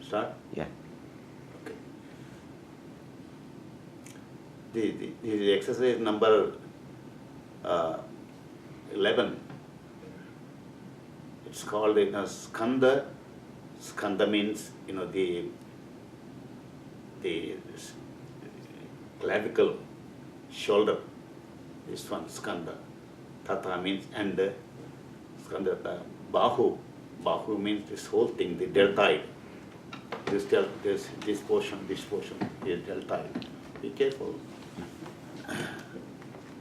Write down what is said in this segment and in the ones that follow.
Start? Yeah. Okay. The exercise number 11. It's called skanda. Skanda means the clavicle, shoulder. This one skanda. Tata means and skanda. Bahu. Bahu means this whole thing, the deltoid. This portion is deltoid. Be careful.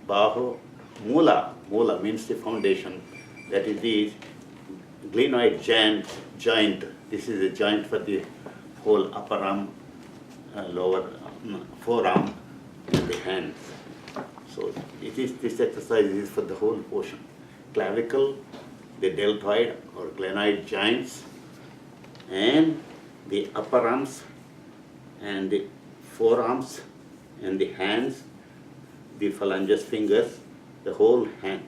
Bahu, mula. Mula means the foundation. That is the glenoid joint. This is a joint for the whole upper arm, lower forearm, and the hands. So this exercise is for the whole portion. Clavicle, the deltoid or glenoid joints, and the upper arms, and the forearms, and the hands, the phalanges fingers, the whole hand.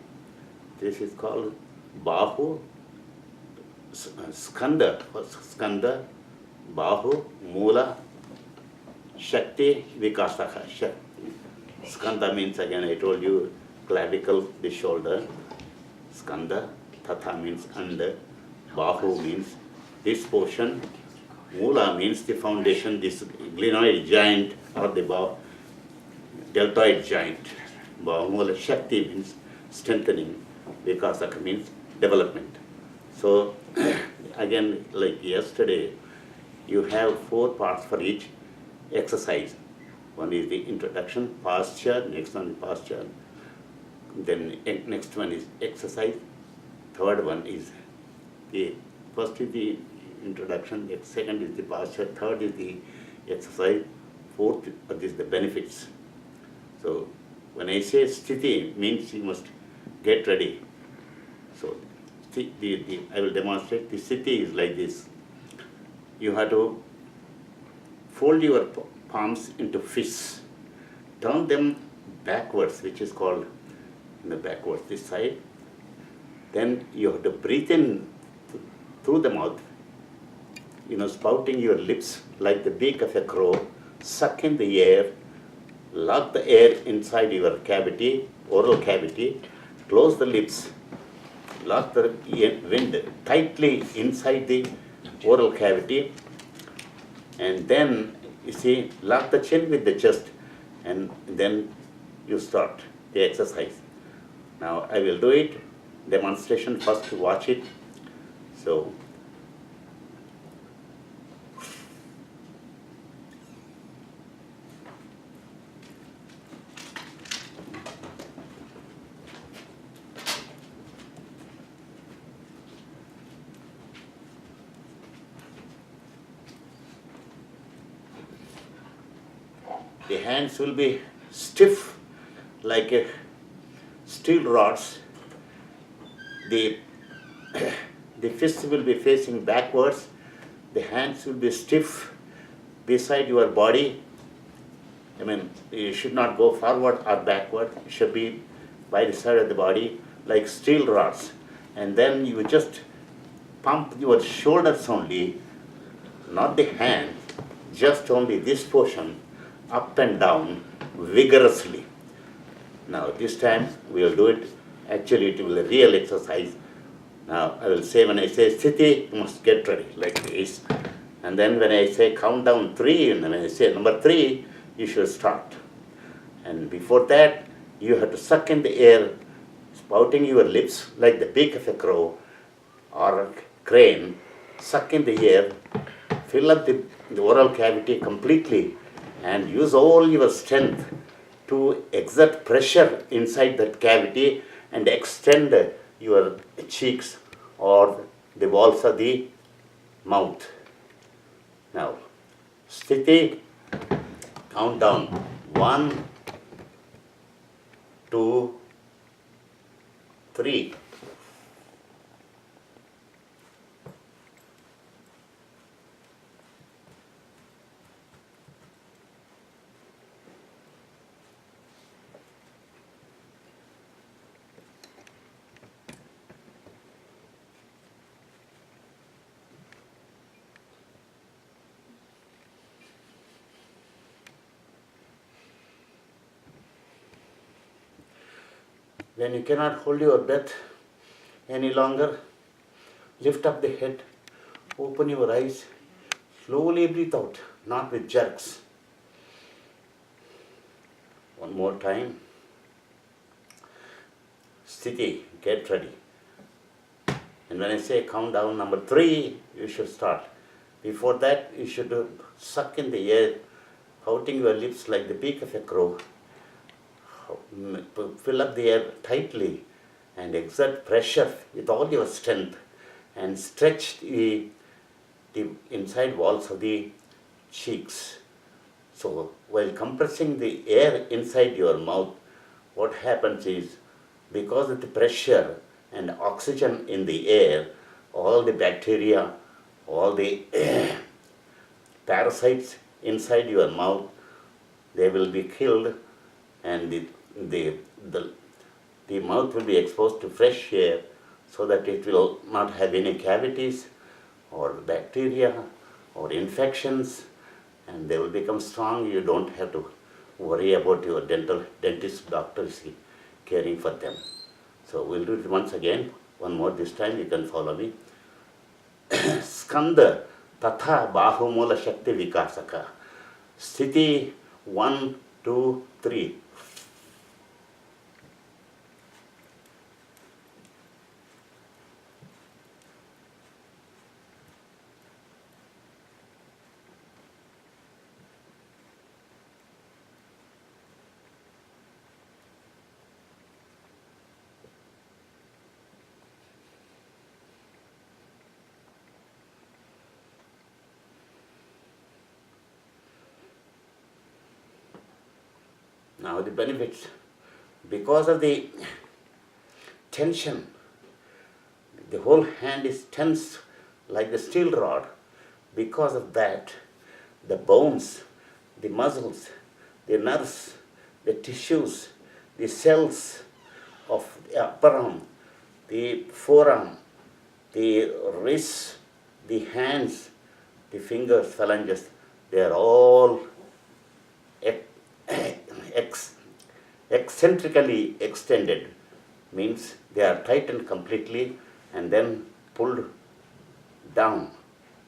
This is called bahu, skanda, bahu, mula, shakti, vikasaka. Skanda means, again I told you, clavicle, the shoulder. Skanda, tatha means under, bahu means this portion, mula means the foundation, this glenoid joint or the deltoid joint. Mula, shakti means strengthening, vikasaka means development. So again, like yesterday, you have 4 parts for each exercise. One is the introduction, posture, next one is posture, then next one is exercise, third one is first is the introduction, the second is the posture, third is the exercise, fourth is the benefits. So when I say sthiti, means you must get ready. So I will demonstrate. The sthiti is like this. You have to fold your palms into fists, turn them backwards, which is called backwards, this side. Then you have to breathe in through the mouth, spouting your lips like the beak of a crow, suck in the air, lock the air inside your cavity, oral cavity, close the lips, lock the wind tightly inside the oral cavity, and then you see, lock the chin with the chest, and then you start the exercise. Now I will do it, demonstration first, watch it. So the hands will be stiff like a steel rods. The fists will be facing backwards. The hands will be stiff beside your body. I mean, you should not go forward or backward. It should be by the side of the body like steel rods. And then you just pump your shoulders only, not the hand, just only this portion, up and down vigorously. Now this time we will do it, actually it will be a real exercise. Now I will say, when I say sthiti, you must get ready like this. And then when I say count down 3, and when I say number 3, you should start. And before that, you have to suck in the air, spouting your lips like the beak of a crow or a crane, suck in the air, fill up the oral cavity completely, and use all your strength to exert pressure inside that cavity and extend your cheeks or the walls of the mouth. Now, sthiti, count down 1, 2, 3. When you cannot hold your breath any longer, lift up the head, open your eyes, slowly breathe out, not with jerks. One more time. Sthiti, get ready. And when I say count down number 3, you should start. Before that, you should suck in the air, pouting your lips like the beak of a crow. Fill up the air tightly and exert pressure with all your strength and stretch the inside walls of the cheeks. So while compressing the air inside your mouth, what happens is, because of the pressure and oxygen in the air, all the bacteria, all the parasites inside your mouth, they will be killed, and the mouth will be exposed to fresh air so that it will not have any cavities or bacteria or infections, and they will become strong. You don't have to worry about your dentist, doctors caring for them. So we'll do it once again. One more this time, you can follow me. Skanda Tatha Bahumula Shakti Vikasaka. Sthiti 1, 2, 3. Now the benefits. Because of the tension, the whole hand is tense like the steel rod. Because of that, the bones, the muscles, the nerves, the tissues, the cells of the upper arm, the forearm, the wrists, the hands, the fingers, phalanges, they are all eccentrically extended, means they are tightened completely and then pulled down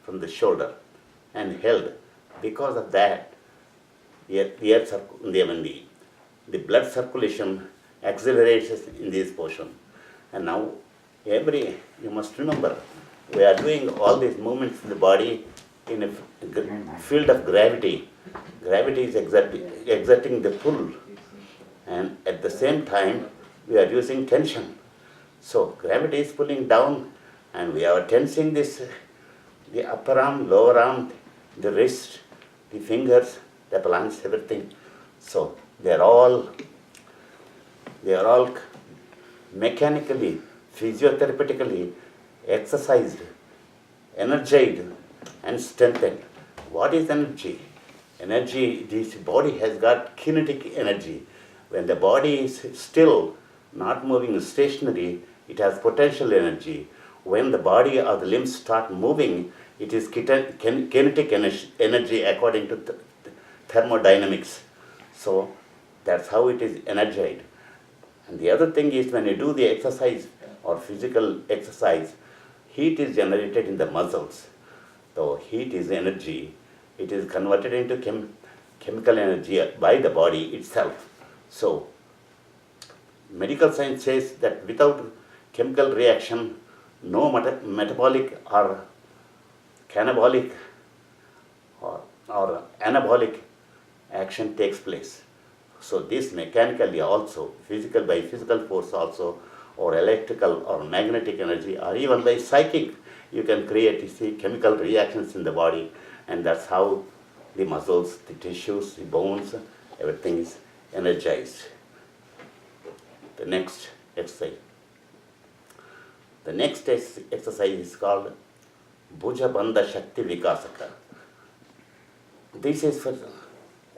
from the shoulder and held. Because of that, the blood circulation accelerates in this portion. And now you must remember, we are doing all these movements in the body in a field of gravity. Gravity is exerting the pull, and at the same time we are using tension. So gravity is pulling down, and we are tensing this, the upper arm, lower arm, the wrist, the fingers, the phalanx, everything. So they are all mechanically, physiotherapeutically exercised, energized, and strengthened. What is energy? Energy, this body has got kinetic energy. When the body is still, not moving, stationary, it has potential energy. When the body or the limbs start moving, it is kinetic energy according to thermodynamics. So that's how it is energized. And the other thing is, when you do the exercise or physical exercise, heat is generated in the muscles. So heat is energy. It is converted into chemical energy by the body itself. So medical science says that without chemical reaction, no metabolic or canabolic or anabolic action takes place. So this mechanically also, by physical force also, or electrical or magnetic energy, or even by psychic, you can create chemical reactions in the body, and that's how the muscles, the tissues, the bones, everything is energized. The next exercise. The next exercise is called Bhuja Bandha Shakti Vikasaka. This is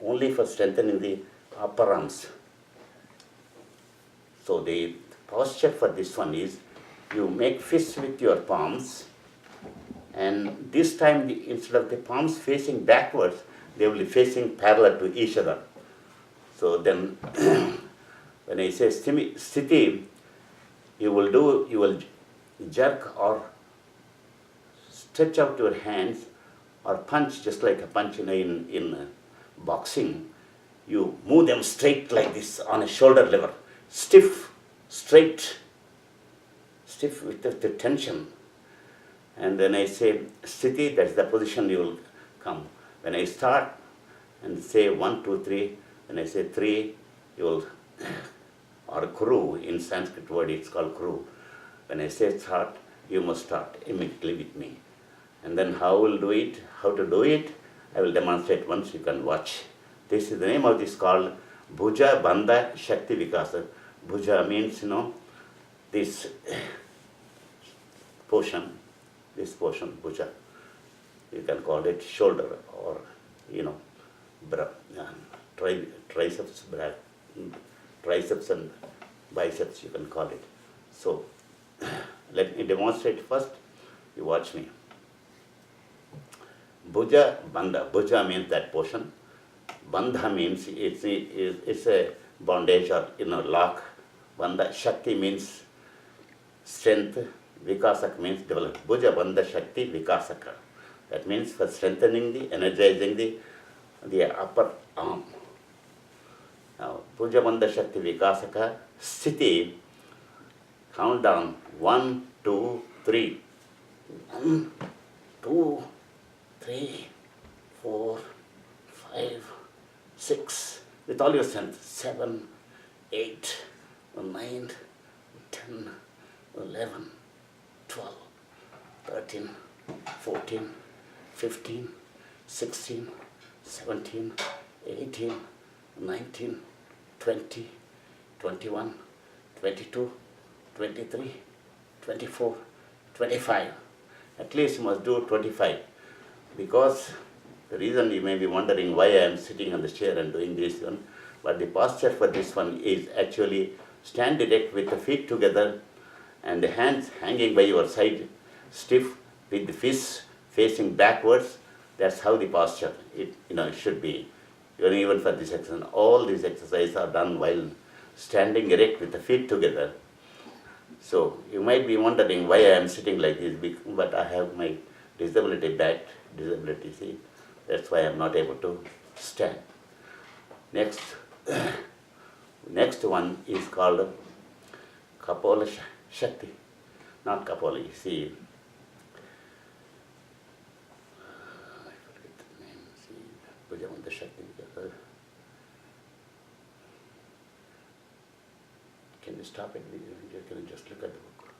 only for strengthening the upper arms. So the posture for this one is, you make fists with your palms, and this time instead of the palms facing backwards, they will be facing parallel to each other. So then When I say sthiti, you will jerk or stretch out your hands or punch just like a punch in boxing. You move them straight like this on a shoulder level, stiff, straight, stiff with the tension. And when I say sthiti, that's the position you will come. When I start and say 1, 2, 3, when I say 3, you will, or kru, in Sanskrit word it's called kru. When I say start, you must start immediately with me. And then how to do it, I will demonstrate once, you can watch. This is the name of this called Bhuja Bandha Shakti Vikasa. Bhuja means, this portion, Bhuja. You can call it shoulder or, triceps, triceps and biceps, you can call it. So, let me demonstrate first. You watch me. Bhuja Bandha. Bhuja means that portion. Bandha means it's a bondage or lock. Bandha Shakti means strength. Vikasaka means develop. Bhuja Bandha Shakti Vikasaka. That means for strengthening energizing the upper arm. Now, Bhuja Bandha Shakti Vikasaka, Sthiti, count down 1, 2, 3. 1, 2, 3, 4, 5, 6, with all your strength, 7, 8, 9, 10, 11, 12, 13, 14, 15, 16, 17, 18, 19, 20, 21, 22, 23, 24, 25. At least you must do 25. Because the reason you may be wondering why I am sitting on the chair and doing this one, but the posture for this one is actually stand erect with the feet together and the hands hanging by your side, stiff with the fists facing backwards. That's how the posture it should be. Even for this exercise, all these exercises are done while standing erect with the feet together. So you might be wondering why I am sitting like this, but I have my disability, see, that's why I am not able to stand. Next one is called Kapala Shakti, not Kapala, you see. I forget the name, see, Bhuja Shakti. Can you stop it? Can you just look at the book?